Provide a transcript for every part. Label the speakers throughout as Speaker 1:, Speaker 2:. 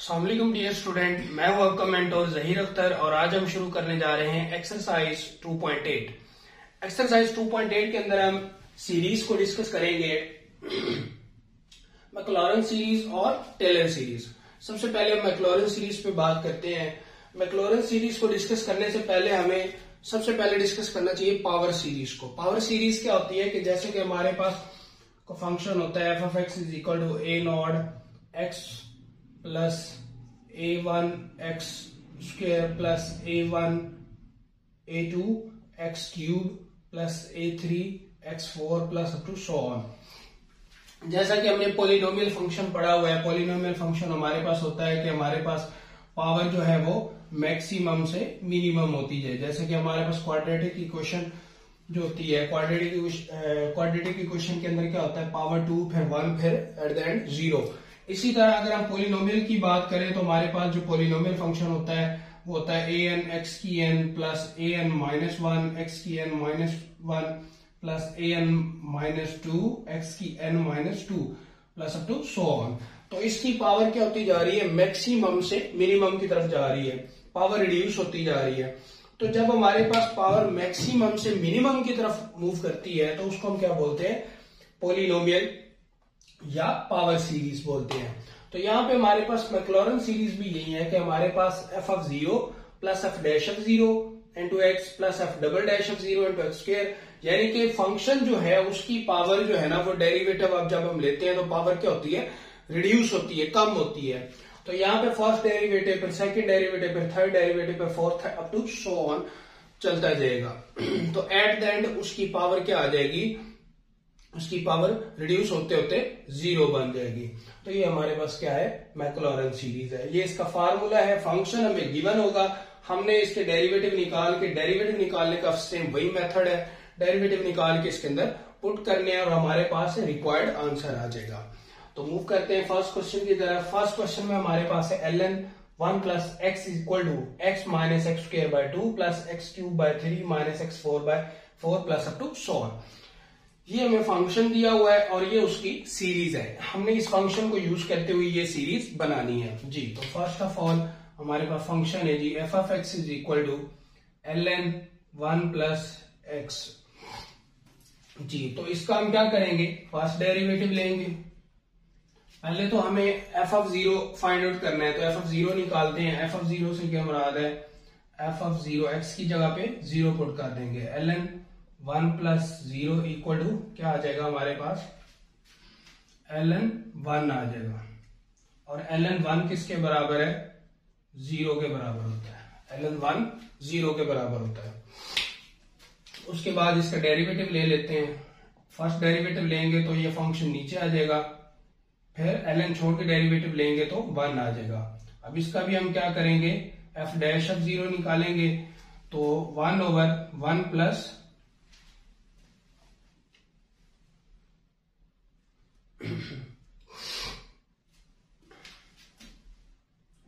Speaker 1: अस्सलाम वालेकुम dear student, मैं हूं आपका मेंटोर जहीर अख्तर और आज हम शुरू करने जा रहे हैं एक्सरसाइज 2.8। एक्सरसाइज 2.8 के अंदर हम सीरीज को डिस्कस करेंगे, मैक्लॉरन सीरीज और टेलर सीरीज। सबसे पहले हम मैक्लॉरन सीरीज पे बात करते हैं। मैक्लॉरन सीरीज को डिस्कस करने से पहले हमें सबसे पहले डिस्कस करना चाहिए पावर सीरीज को। पावर सीरीज क्या होती है कि जैसे कि हमारे पास फंक्शन होता है f of x is equal to a naught x plus a1 x square plus a1 a2 x cube plus a3 x4 plus up to so on. जैसा कि हमने पॉलिनोमियल फंक्शन पढ़ा हुआ है, पॉलिनोमियल फंक्शन हमारे पास होता है कि हमारे पास पावर जो है वो मैक्सिमम से मिनिमम होती है। जैसे कि हमारे पास क्वाड्रेटिक इक्वेशन जो होती है, क्वाड्रेटिक इक्वेशन के अंदर क्या होता है, पावर 2 फिर 1 फिर एट द एंड 0। इसी तरह अगर हम पॉलिनोमियल की बात करें तो हमारे पास जो पॉलिनोमियल फंक्शन होता है वो होता है an x की n plus an minus 1 x की n minus 1 plus an minus 2 x की n minus 2 plus up to so on. तो इसकी पावर क्या होती जा रही है, मैक्सिमम से मिनिमम की तरफ जा रही है, पावर रिड्यूस होती जा रही है। तो जब हमारे पास पावर मैक्सिमम से मिनिमम की तरफ मूव करती है तो उसको हम क्या बोलते हैं, पॉलिनोमियल या पावर सीरीज बोलते हैं। तो यहाँ पे हमारे पास मैक्लॉरन सीरीज भी यही है कि हमारे पास F of 0 plus F dash of 0 into x plus F double dash of 0 into X square, यानी कि फंक्शन जो है उसकी पावर जो है ना वो डेरिवेटिव अब जब हम लेते हैं तो पावर क्या होती है, रिड्यूस होती है, कम होती है। तो यहाँ पे फर्स्ट डेरिवेटिव फिर सेकंड डेरिवेटिव फिर थर्ड डेरिवेटिव फिर fourth up to so on चलता जाएगा। तो एट द एंड उसकी पावर क्या आ जाएगी, उसकी पावर रिड्यूस होते होते 0 बन जाएगी। तो ये हमारे पास क्या है, मैक्लॉरन सीरीज है। ये इसका फार्मूला है, फंक्शन हमें गिवन होगा, हमने इसके डेरिवेटिव निकाल के, डेरिवेटिव निकालने का सेम वही मेथड है, डेरिवेटिव निकाल के इसके अंदर पुट करने हैं और हमारे पास रिक्वायर्ड आंसर आ जाएगा। तो मूव करते हैं फर्स्ट क्वेश्चन की तरफ। फर्स्ट क्वेश्चन में हमारे पास है ln 1 plus x equal to x minus x square by 2 plus x cube by 3 minus x 4 by 4 plus up to so on. ये हमें फंक्शन दिया हुआ है और ये उसकी सीरीज है। हमने इस फंक्शन को यूज करते हुए ये सीरीज बनानी है जी। तो फर्स्ट ऑफ ऑल हमारे पास फंक्शन है जी F of x is equal to ln 1 plus X जी। तो इसका हम क्या करेंगे, फर्स्ट डेरिवेटिव लेंगे। पहले तो हमें एफ ऑफ 0 फाइंड आउट करना है, तो एफ ऑफ 0 निकालते हैं। एफ ऑफ 0 से क्या मुराद है, एफ ऑफ 0 एक्स की जगह पे 0 पुट कर देंगे। ln 1 प्लस 0 इक्वल टू क्या आ जाएगा हमारे पास, ln 1 आ जाएगा। और ln 1 किसके बराबर है, 0 के बराबर होता है। ln 1 0 के बराबर होता है। उसके बाद इसका डेरिवेटिव ले लेते हैं। फर्स्ट डेरिवेटिव लेंगे तो ये फंक्शन नीचे आ जाएगा, फिर ln छोड़ के डेरिवेटिव लेंगे तो 1 आ जाएगा। अब इसका भी हम क्या करेंगे, f डैश ऑफ 0 निकालेंगे तो 1 over 1 plus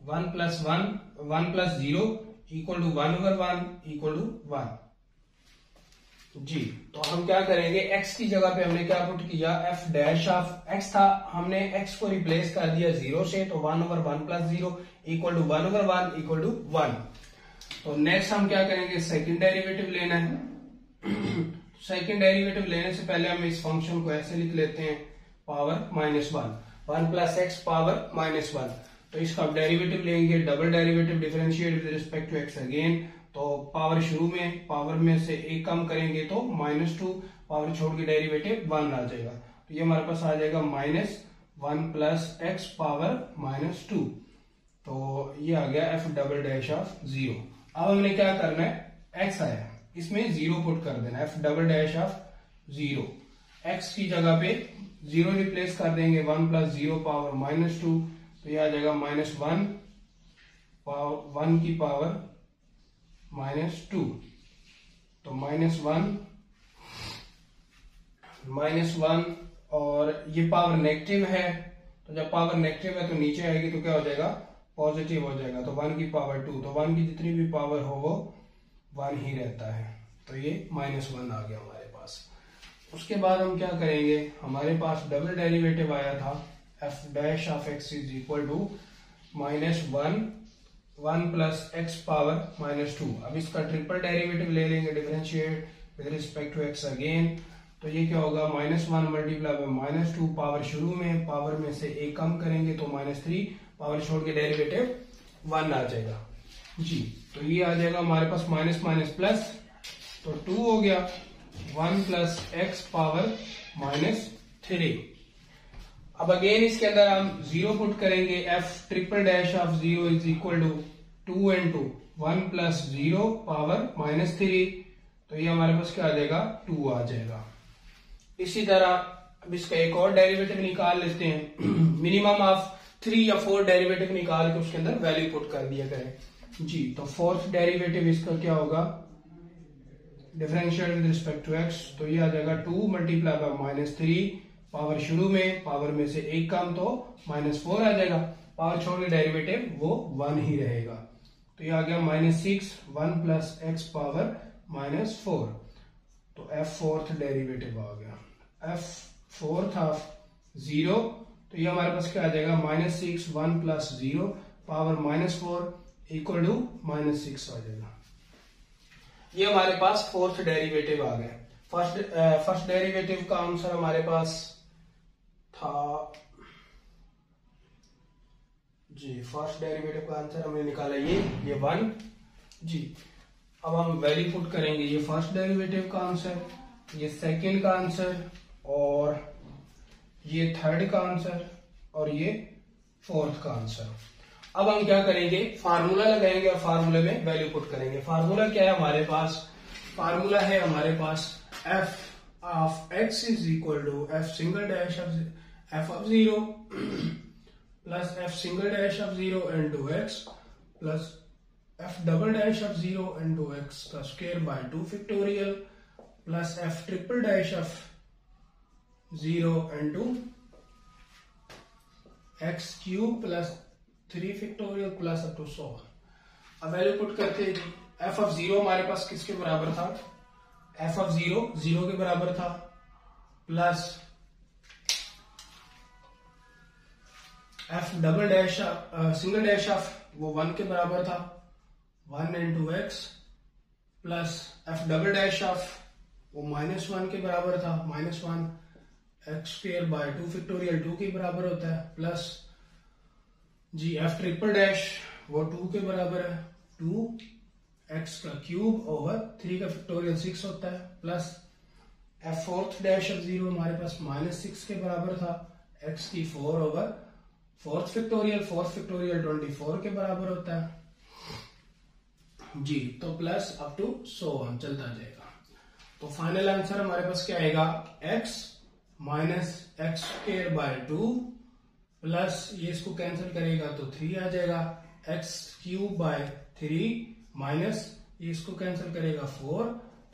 Speaker 1: 1 plus 1 plus 0 equal to 1 over 1 equal to 1 जी। तो हम क्या करेंगे, x की जगह पे हमने क्या पुट किया, f डैश ऑफ x था, हमने x को रिप्लेस कर दिया 0 से, तो 1 over 1 plus 0 equal to 1 over 1 equal to 1। तो नेक्स्ट हम क्या करेंगे, सेकंड डेरिवेटिव लेना है। सेकंड डेरिवेटिव लेने से पहले हम इस फंक्शन को ऐसे लिख लेते हैं, power minus 1 plus x power minus 1। तो इसका डेरिवेटिव लेंगे, double derivative differentiate with respect to x again. तो पावर शुरू में, पावर में से एक कम करेंगे तो -2, पावर छोड़ के डेरिवेटिव 1 आ जाएगा। तो ये हमारे पास आ जाएगा -1 प्लस एक्स पावर -2। तो ये आ गया एफ डबल डैश ऑफ 0। अब हमने क्या करना है, एक्स आया इसमें 0 पुट कर देना, F double dash of 0। X की जगह पे 0 रिप्लेस कर देंगे, 1 प्लस 0 पावर -2, तो ये आ जाएगा -1 1 की पावर -2। तो -1 और ये पावर नेगेटिव है, तो जब पावर नेगेटिव है तो नीचे आएगी तो क्या हो जाएगा, पॉजिटिव हो जाएगा। तो 1 की पावर 2, तो 1 की जितनी भी पावर हो वो 1 ही रहता है। तो ये -1 आ गया हमारे पास। उसके बाद हम क्या करेंगे, हमारे पास डबल डेरिवेटिव आया था f dash of x is equal to one plus x power -2। अब इसका ट्रिपल डेरिवेटिव ले लेंगे, differentiate with respect to x again. तो ये क्या होगा, -1 मल्टीप्लाई बाय -2, पावर शुरू में, पावर में से एक कम करेंगे तो -3, पावर छोड़ के डेरिवेटिव 1 आ जाएगा जी। तो ये आ जाएगा हमारे पास माइनस माइनस प्लस, तो 2 हो गया, 1 प्लस एक्स पावर -3। अब अगेन इसके अंदर हम 0 पुट करेंगे, f triple dash of 0 is equal to 2 into 1 plus 0 power -3। तो ये हमारे पास क्या आ जाएगा, 2 आ जाएगा। इसी तरह अब इसका एक और डेरिवेटिव निकाल लेते हैं। मिनिमम ऑफ 3 या 4 डेरिवेटिव निकाल के उसके अंदर वैल्यू पुट कर दिया करें जी। तो फोर्थ डेरिवेटिव इसका क्या होगा, differential with respect to x. तो ये आ जाएगा 2 मल्टीप्लाई बाय -3, पावर शुरू में, पावर में से एक कम तो -4 आ जाएगा, पावर छोड़ के डेरिवेटिव वो 1 ही रहेगा। तो ये आ गया -6, 1 प्लस एक्स पावर -4। तो एफ फोर्थ डेरिवेटिव आ गया, एफ फोर्थ ऑफ 0। तो ये हमारे पास क्या आ जाएगा, -6, 1 प्लस 0 पावर -4 इक्वल टू -6 आ जाएगा। ये हमारे पास फोर्थ डेरिवेटिव आ गया। फर्स्ट डेरिवेटिव का आंसर हमारे पास था जी, फर्स्ट डेरिवेटिव का आंसर हमने निकाला ये 1 जी। अब हम वैल्यू पुट करेंगे, ये फर्स्ट डेरिवेटिव का आंसर, ये सेकंड का आंसर, और ये थर्ड का आंसर, और ये फोर्थ का आंसर। अब हम क्या करेंगे, फार्मूला लगाएंगे और फार्मूले में वैल्यू पुट करेंगे। फार्मूला क्या है हमारे पास, फार्मूला है हमारे पास F of x is equal to f single dash of f of 0 plus f single dash of 0 into x plus F double dash of 0 into x का square by 2 factorial plus f triple dash of 0 into x cube plus 3 factorial plus up to 100। अब value put करते हैं। F of 0 हमारे पास किसके बराबर था, F of 0 के बराबर था, plus F double dash single dash of वो 1 के बराबर था, 1 into x, plus F double dash of वो -1 के बराबर था, -1 एक्स स्क्वायर बाय 2 फैक्टोरियल 2 के बराबर होता है, प्लस जी एफ ट्रिपल डैश वो 2 के बराबर है, 2 एक्स का क्यूब ओवर 3 का फैक्टोरियल 6 होता है, plus f fourth dash of 0 हमारे पास -6 के बराबर था, एक्स की 4 ओवर 4th फैक्टोरियल 24 के बराबर होता है जी। तो प्लस अप टू 100 चलता जाएगा। तो फाइनल आंसर हमारे पास क्या आएगा, x minus x square by 2 plus ये इसको कैंसिल करेगा तो 3 आ जाएगा, एक्स क्यूब बाय 3 माइनस ये इसको कैंसिल करेगा 4,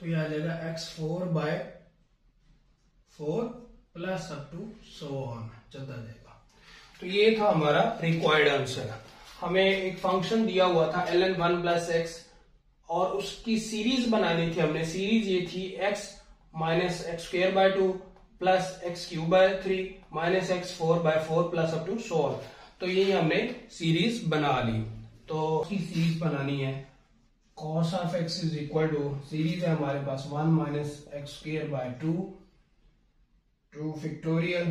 Speaker 1: तो ये आ जाएगा x4 by 4 plus up to 100 चलता जाएगा। तो ये था हमारा रिक्वायर्ड आंसर। हमें एक फंक्शन दिया हुआ था ln1 प्लस एक्स और उसकी सीरीज बनानी थी हमने। सीरीज ये थी x minus x square by 2 plus x cube by 3 minus x 4 by 4 plus up to 100। तो ये हमने सीरीज बना ली। तो इसकी सीरीज बनानी है, cos of x is equal to, series है हमारे पास 1 minus x square by 2 factorial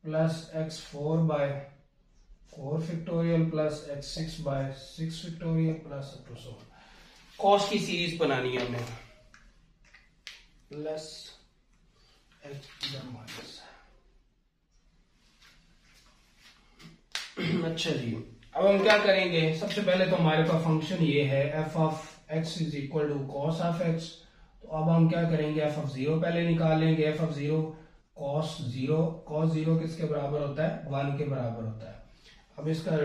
Speaker 1: plus x4 by 4 factorial plus x6 by 6 factorial plus up to 100। Cos की सीरीज बनानी है हमने, प्लस x माइनस। अच्छा जी, अब हम क्या करेंगे, सबसे पहले तो हमारे पास फंक्शन ये है f of x is equal to cos of x। तो अब हम क्या करेंगे, f ऑफ 0 पहले निकाल लेंगे। f ऑफ 0 cos 0 किसके बराबर होता है, 1 के बराबर होता है। अब इसका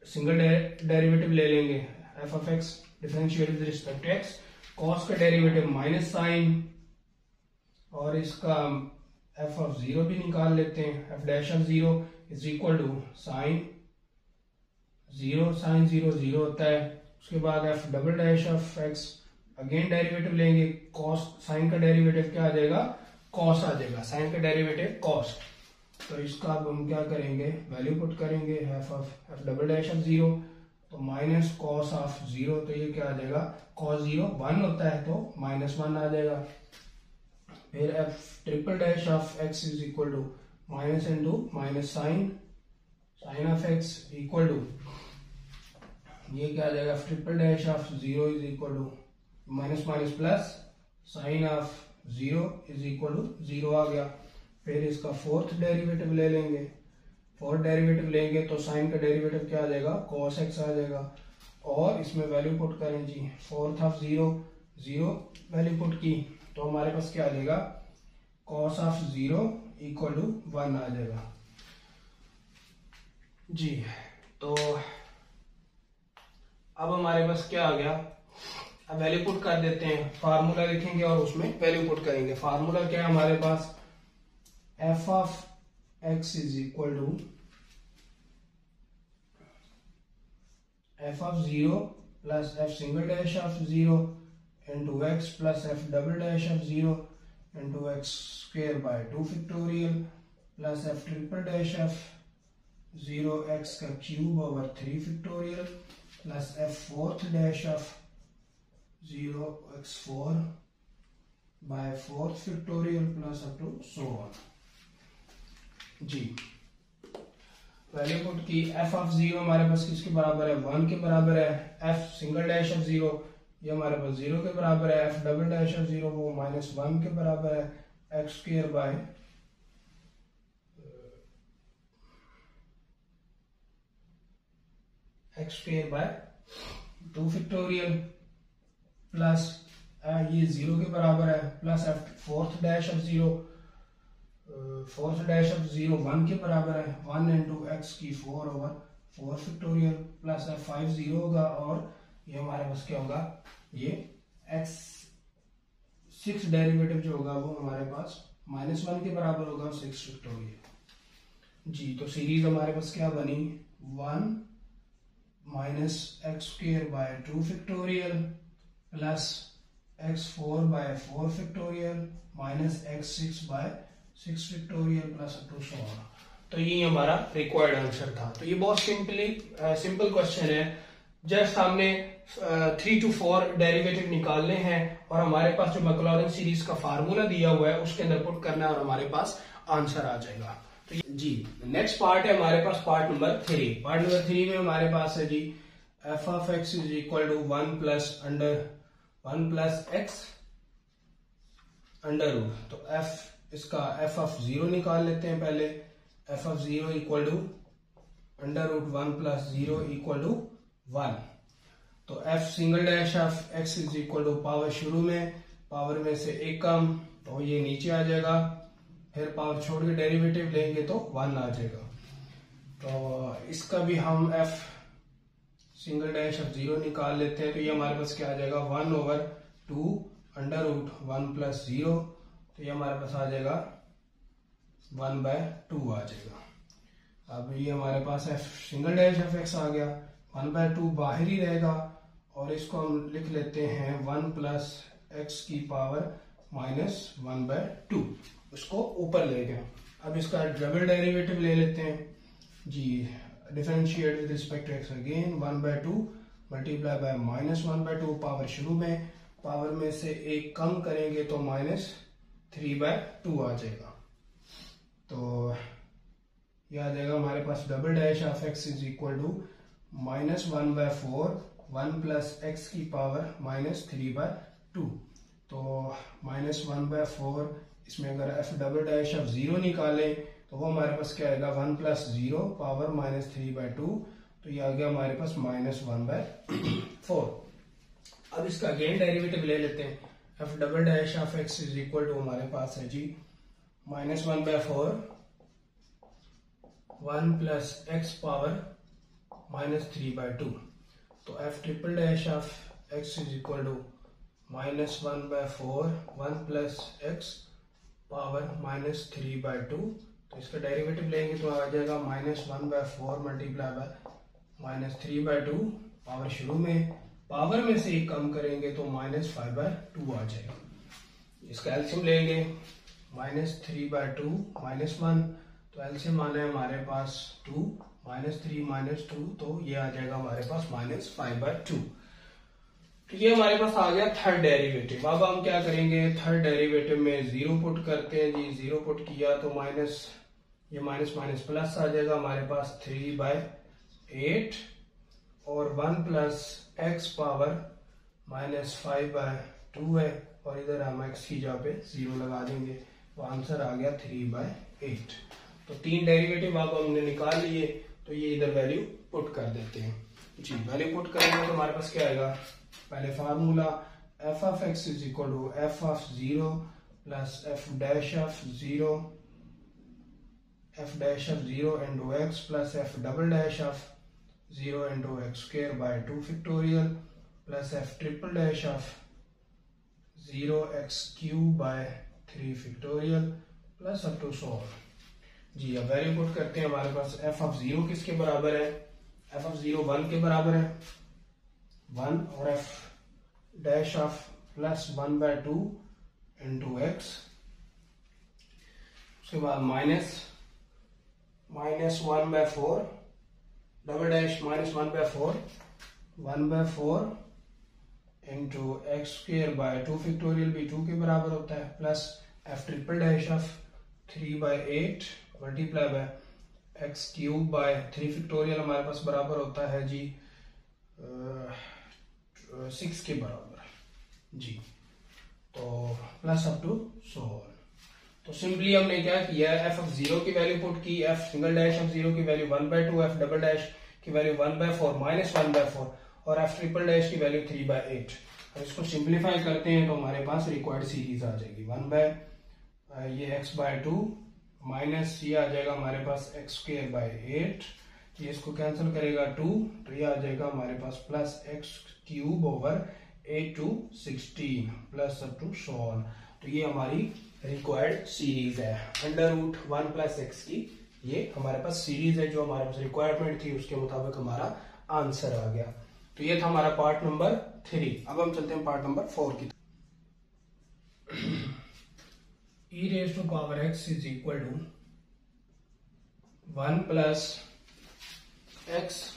Speaker 1: सिंगल डेरिवेटिव ले लेंगे, f of x differentiate with respect to x, cos का डेरिवेटिव माइनस साइन, और इसका f ऑफ 0 भी निकाल लेते हैं। f dash of 0 is equal to sine 0 होता है। उसके बाद f double dash of x, again derivative लेंगे, cos साइन का डेरिवेटिव क्या आ जाएगा, cos आ जाएगा, साइन का डेरिवेटिव cos। तो इसका अब हम क्या करेंगे, वैल्यू पुट करेंगे f double dash of zero, तो माइनस कॉस ऑफ जीरो, तो ये क्या आ जाएगा, कॉस जीरो 1 होता है तो -1 आ जाएगा। फिर f triple dash of x is equal to minus into minus sine of x equal to, ये क्या आ जाएगा, triple dash of zero is equal to minus minus plus sine of zero is equal to 0 आ गया। फिर इसका fourth derivative ले लेंगे, फोर्थ डेरिवेटिव लेंगे तो साइन का डेरिवेटिव क्या आ जाएगा, कॉस एक्स आ जाएगा, और इसमें वैल्यू पुट करें जी, fourth of zero value put की, तो हमारे पास क्या आ जाएगा, cos of zero equal to 1 आ जाएगा जी। तो अब हमारे पास क्या आ गया, अब वैल्यू पुट कर देते हैं, फार्मूला लिखेंगे और उसमें वैल्यू पुट करेंगे। फार्मूला क्या है हमारे पास, F of x is equal to f of zero plus f single dash of zero into x plus F double dash of zero into x square by 2 factorial plus f triple dash of zero x का cube over 3 factorial plus f fourth dash of zero x 4 by 4th factorial plus up to so on जी। Value put की, f of zero हमारे पास किसके बराबर है, 1 के बराबर है, F single dash of zero ये हमारे पास 0 के बराबर है, F double dash of zero वो -1 के बराबर है, x square bye x square by 2 factorial plus ये 0 के बराबर है, plus f fourth dash of zero 1 के बराबर है, 1 इंटू एक्स की 4 ओवर 4 फैक्टोरियल प्लस एफ 5 0 होगा, और ये हमारे पास क्या होगा, ये एक्स 6 डेरिवेटिव जो होगा वो हमारे पास -1 के बराबर होगा, 6 फैक्टोरियल जी। तो सीरीज हमारे पास क्या बनी, 1 minus x square by 2 factorial plus x 4 by 4 factorial minus x 6 by 6 factorial plus up to so on. तो ये हमारा रिक्वायर्ड आंसर था। तो ये बहुत सिंपल क्वेश्चन है, जस्ट हमने 3 to 4 डेरिवेटिव निकालने हैं और हमारे पास जो मैक्लॉरिन सीरीज का फार्मूला दिया हुआ है उसके अंदर पुट करना है और हमारे पास आंसर आ जाएगा। तो जी नेक्स्ट पार्ट है हमारे पास पार्ट नंबर 3। पार्ट नंबर 3 में हमारे पास है जी F of x is equal to 1 plus x under root. तो इसका एफ ऑफ 0 निकाल लेते हैं पहले, f of 0 equal to under root 1 plus 0 equal to 1। तो f single dash of x is equal to power, शुरू में पावर में से एक कम तो ये नीचे आ जाएगा, फिर पावर छोड़ के डेरिवेटिव लेंगे तो 1 आ जाएगा। तो इसका भी हम एफ सिंगल डैश ऑफ 0 निकाल लेते हैं, तो ये हमारे पास क्या आ जाएगा 1/2 अंडर रूट 1 प्लस 0, तो ये हमारे पास आ जाएगा 1/2 आ जाएगा। अब ये हमारे पास f single dash of x आ गया, 1/2 बाहर ही रहेगा और इसको हम लिख लेते हैं 1 प्लस एक्स की पावर माइनस 1/2, उसको ऊपर ले गए। अब इसका डबल डेरिवेटिव ले लेते हैं जी, differentiate with respect to x again 1/2 multiply by -1/2, power शुरू में पावर में से एक कम करेंगे तो -3/2 आ जाएगा। तो ये आ जाएगा हमारे पास double dash of x is equal to -1/4 1 plus x की पावर -3/2। तो -1/4 इसमें अगर एफ डबल डैश ऑफ 0 निकालें तो वो हमारे पास क्या आएगा 1 प्लस 0 पावर -3/2, तो ये आ गया हमारे पास -1/4। अब इसका अगेन डेरिवेटिव ले लेते हैं, f double dash of x is equal to हमारे पास है जी -1/4 1 प्लस एक्स पावर -3/2। तो f triple dash of x is equal to -1/4 1 plus x power -3/2। तो इसका डेरिवेटिव लेंगे तो आ जाएगा -1/4 मल्टीप्लाई बाय -3/2, पावर शुरू में पावर में से एक कम करेंगे तो -5/2 आ जाएगा। इसका एलसीएम लेंगे -3/2 -1, तो एलसीएम आना है हमारे पास 2 -3 -2, तो ये आ जाएगा हमारे पास -5/2। तो ये हमारे पास आ गया थर्ड डेरिवेटिव। अब हम क्या करेंगे, थर्ड डेरिवेटिव में 0 पुट करते हैं जी। 0 पुट किया तो ये माइनस माइनस प्लस आ जाएगा हमारे पास 3/8 और 1 प्लस एक्स पावर -5/2 है, और इधर हम एक्स की जगह पे 0 लगा देंगे, तो आंसर आ गया 3/8। तो 3 डेरिवेटिव अब हमने निकाल लिए, तो ये इधर वैल्यू पुट कर देते हैं जी। वैल्यू पुट करेंगे तो हमारे पास क्या आएगा, पहले formula f(x) is equal to f(0) plus f'(0) into x plus f"(0) into x² 2 factorial plus f'(0) x³ 3 factorial plus up to so on जी। अब वैल्यू पुट करते हैं, हमारे पास f(0) किसके बराबर है, f(0) 1 के बराबर है, 1, और f' प्लस 1/2 इंटू एक्स, उसके बाद minus -1/4 double dash -1/4 1/4 into x² 2 factorial भी 2 के बराबर होता है, plus f'(3) 3/8 multiply by x³ 3 factorial हमारे पास बराबर होता है जी 6 के बराबर जी। तो plus up to so on. तो सिंपली हमने क्या किया, f(0) की वैल्यू पुट की, f'(0) की वैल्यू 1/2, f" की वैल्यू 1/4 -1/4 और f" की वैल्यू 3/8। अब इसको सिंप्लीफाई करते हैं तो हमारे पास रिक्वायर्ड सीरीज आ जाएगी, ये x/2 माइनस ये आ जाएगा हमारे पास x² 8, ये इसको कैंसिल करेगा 2, तो ये आ जाएगा हमारे पास plus x³ 8 to 16 plus up to so on. तो ये हमारी रिक्वायर्ड सीरीज है, √1 प्लस x की ये हमारे पास सीरीज है, जो हमारे पास रिक्वायरमेंट थी उसके मुताबिक हमारा आंसर आ गया। तो ये था हमारा पार्ट नंबर 3। अब हम चलते हैं पार्ट नंबर 4 की। e⁻x is equal to 1 plus x²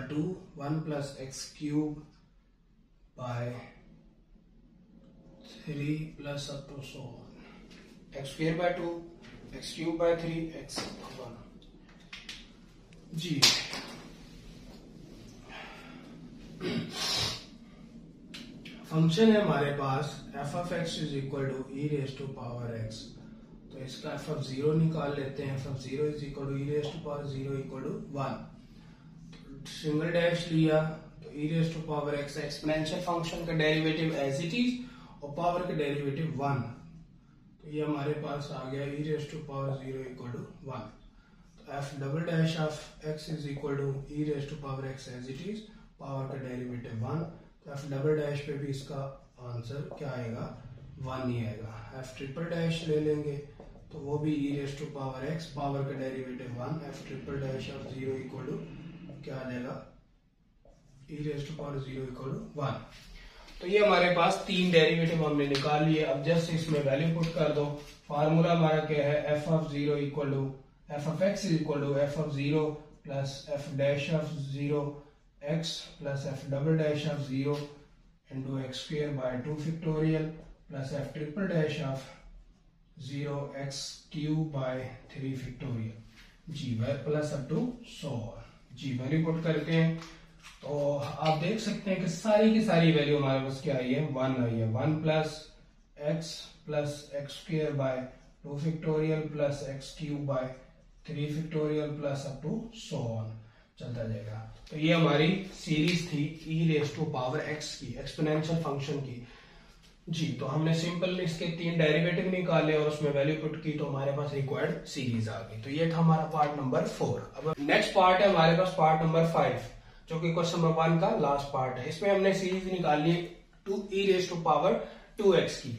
Speaker 1: 2 1 plus x³ 3 plus up to so on, x² 2 x³ 3 x1 जी। फंक्शन है हमारे पास f(x) is equal to e⁻x, तो इसका f(0) निकाल लेते हैं। f(0) is equal to e⁻0 equal to 1, single dash लिया तो e⁻x एक्सपोनेंशियल फंक्शन का डेरिवेटिव एज इट इज और पावर का डेरिवेटिव 1, तो ये हमारे पास आ गया e⁻0 इक्वल टू 1। तो f'(x) is equal to e⁻x as it is, power का डेरिवेटिव 1, तो f' पे भी इसका आंसर क्या आएगा, 1 ही आएगा। f' ले लेंगे तो वो भी e⁻x, पावर का डेरिवेटिव 1, f'(0) इक्वल टू क्या आ जाएगा, e⁻0 इक्वल टू 1। तो ये हमारे पास 3 डेरिवेटिव हमने निकाल लिए। अब जस्ट इसमें वैल्यू पुट कर दो। फार्मूला हमारा क्या है, f(0) equal to f(x) is equal to f(0) plus f'(0) x plus f'(0) into x² 2 factorial plus f'(0) x³ 3 factorial जी, प्लस अप टू सो जी। वैल्यू पुट करते हैं तो आप देख सकते हैं कि सारी की सारी वैल्यू हमारे पास क्या आई है, 1 आई है। 1 plus x² 2 factorial plus x³ 3 factorial plus up to so on चलता जाएगा। तो ये हमारी सीरीज थी e⁻x की, एक्सपोनेंशियल फंक्शन की जी। तो हमने सिंपल इसके 3 डेरिवेटिव निकाले और उसमें वैल्यू पुट की, तो हमारे पास रिक्वायर्ड सीरीज आ गई। तो ये था हमारा पार्ट नंबर 4। अब नेक्स्ट पार्ट है हमारे पास पार्ट नंबर 5, जो कि क्वेश्चन नंबर 1 का लास्ट पार्ट है। इसमें हमने सीरीज निकाली e⁻2x की।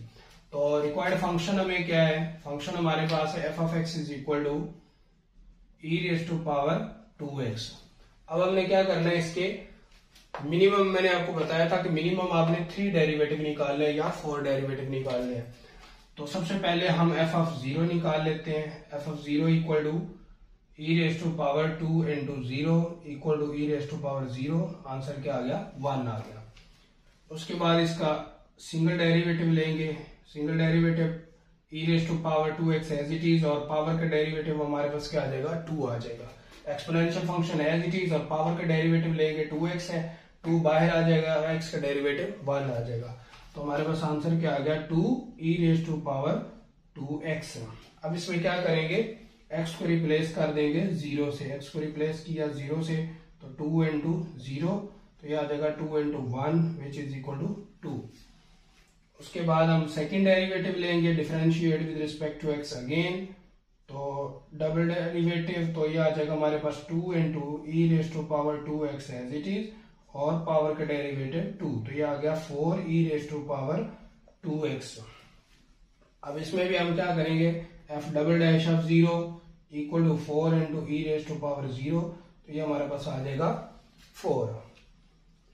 Speaker 1: तो रिक्वायर्ड फंक्शन हमें क्या है, फंक्शन हमारे पास है f(x) is equal to e⁻2x। अब हमने क्या करना है, इसके मिनिमम मैंने आपको बताया था कि मिनिमम आपने 3 डेरिवेटिव निकालने हैं या 4 डेरिवेटिव निकालने हैं। तो सबसे पहले हम एफ ऑफ 0 निकाल लेते हैं। F of 0 equal to e raise to power 2 into 0 equal to e raise to power 0। Answer क्या आ गया? 1 आ गया। उसके बाद इसका सिंगल डेरिवेटिव लेंगे। Single derivative e raise to power 2x as it is, और पावर का डेरिवेटिव हमारे पास क्या आ जाएगा? 2 आ जाएगा। Exponential function as it is और पावर का डेरिवेटिव लेंगे 2x है, 2 बाहर आ जाएगा, x का डेरिवेटिव 1 आ जाएगा। तो हमारे पास आंसर क्या आ गया? 2 ई रेज टू पावर 2x। अब इसमें क्या करेंगे? x को रिप्लेस कर देंगे 0 से। x को रिप्लेस किया 0 से तो 2 इंटू 0, तो ये आ जाएगा 2 into 1 which is equal to 2। उसके बाद हम सेकेंड डेरिवेटिव लेंगे, differentiate with respect to x again. तो डबल डेरिवेटिव तो ये आ जाएगा हमारे पास 2 into e raise to power 2x as it is, और पावर का डेरिवेटिव 2, तो ये आ गया 4 e raise to power 2x। अब इसमें भी हम क्या करेंगे? F double dash of 0 equal to 4 into e raise to power 0, तो ये हमारे पास आ जाएगा 4।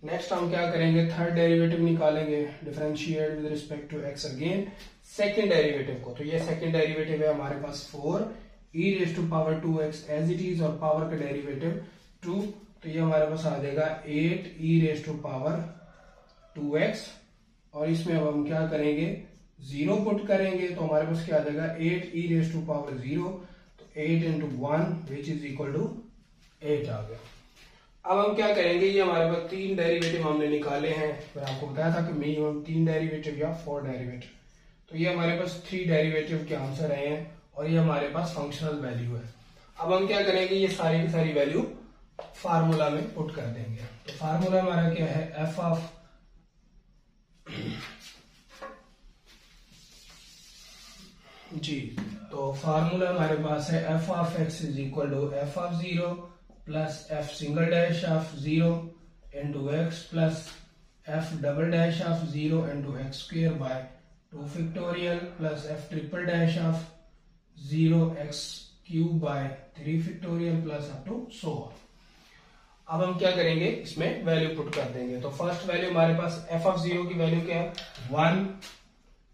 Speaker 1: नेक्स्ट हम क्या करेंगे? थर्ड डेरिवेटिव निकालेंगे, differentiate with respect to x again second derivative को। तो ये सेकेंड डेरिवेटिव है हमारे पास 4 e raise to power 2x as it is, और पावर का डेरिवेटिव 2, तो ये हमारे पास आ जाएगा 8 ई रेज टू पावर 2x। और इसमें अब हम क्या करेंगे? 0 पुट करेंगे, तो हमारे पास क्या आ जाएगा? 8 ई रेज टू पावर 0, तो 8 into 1 which is equal to 8 आ गया। अब हम क्या करेंगे? ये हमारे पास 3 डेरिवेटिव हमने निकाले हैं। मैं आपको बताया था कि मिनिमम 3 डेरिवेटिव या 4 डेरिवेटिव। तो ये हमारे पास 3 डेरिवेटिव के आंसर आए हैं, और ये हमारे पास फंक्शनल वैल्यू है। अब हम क्या करेंगे? ये सारी की सारी वैल्यू फार्मूला में पुट कर देंगे। तो फार्मूला हमारा क्या है? एफ ऑफ जी, तो फार्मूला हमारे पास है f of x is equal to f of 0 plus f single dash of 0 into x plus F double dash of 0 into x square by 2 factorial plus f triple dash of 0 x cube by 3 factorial plus up to so on. अब हम क्या करेंगे? इसमें value put कर देंगे। तो first value हमारे पास एफ ऑफ 0 की वैल्यू क्या है? 1,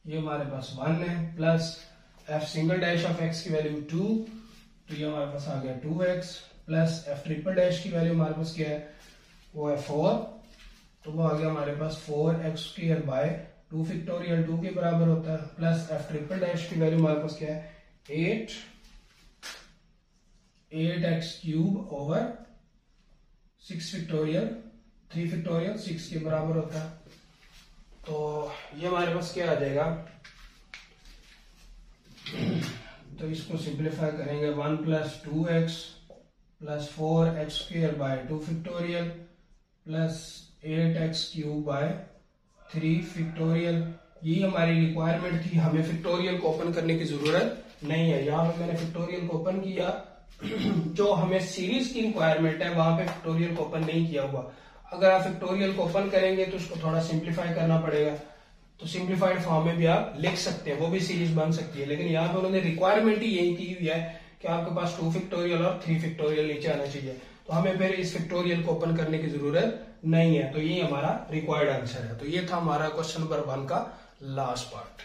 Speaker 1: ये हमारे पास 1 है, plus f single dash of x की वैल्यू 2, तो ये हमारे पास आ गया 2x, plus f triple dash की वैल्यू हमारे पास क्या है? वो है 4, तो वो आ गया हमारे पास 4x स्क्वायर बाय 2 फैक्टोरियल 2 के बराबर होता है, प्लस एफ ट्रिपल डैश की वैल्यू हमारे पास क्या है? 8x cube over 6 factorial 3 factorial 6 के बराबर होता है। तो ये हमारे पास क्या आ जाएगा? तो इसको सिंप्लीफाई करेंगे, 1 plus 2x plus 4x square by 2 factorial plus 8x cube by 3 factorial. ये हमारी रिक्वायरमेंट थी, हमें फैक्टोरियल को ओपन करने की जरूरत नहीं है। यहाँ पे मैंने फैक्टोरियल को ओपन किया, जो हमें सीरीज की रिक्वायरमेंट है वहां पे फैक्टोरियल को ओपन नहीं किया हुआ। अगर आप फैक्टोरियल को ओपन करेंगे तो उसको थोड़ा सिंप्लीफाई करना पड़ेगा, तो सिंप्लीफाइड फॉर्म में भी आप लिख सकते हैं, वो भी सीरीज बन सकती है। लेकिन यहाँ पे उन्होंने रिक्वायरमेंट ही यही की हुई है कि आपके पास 2 फैक्टोरियल और 3 फैक्टोरियल नीचे आना चाहिए, तो हमें फिर इस फैक्टोरियल को ओपन करने की जरूरत नहीं है। तो ये हमारा रिक्वायर्ड आंसर है। तो ये था हमारा क्वेश्चन नंबर 1 का लास्ट पार्ट।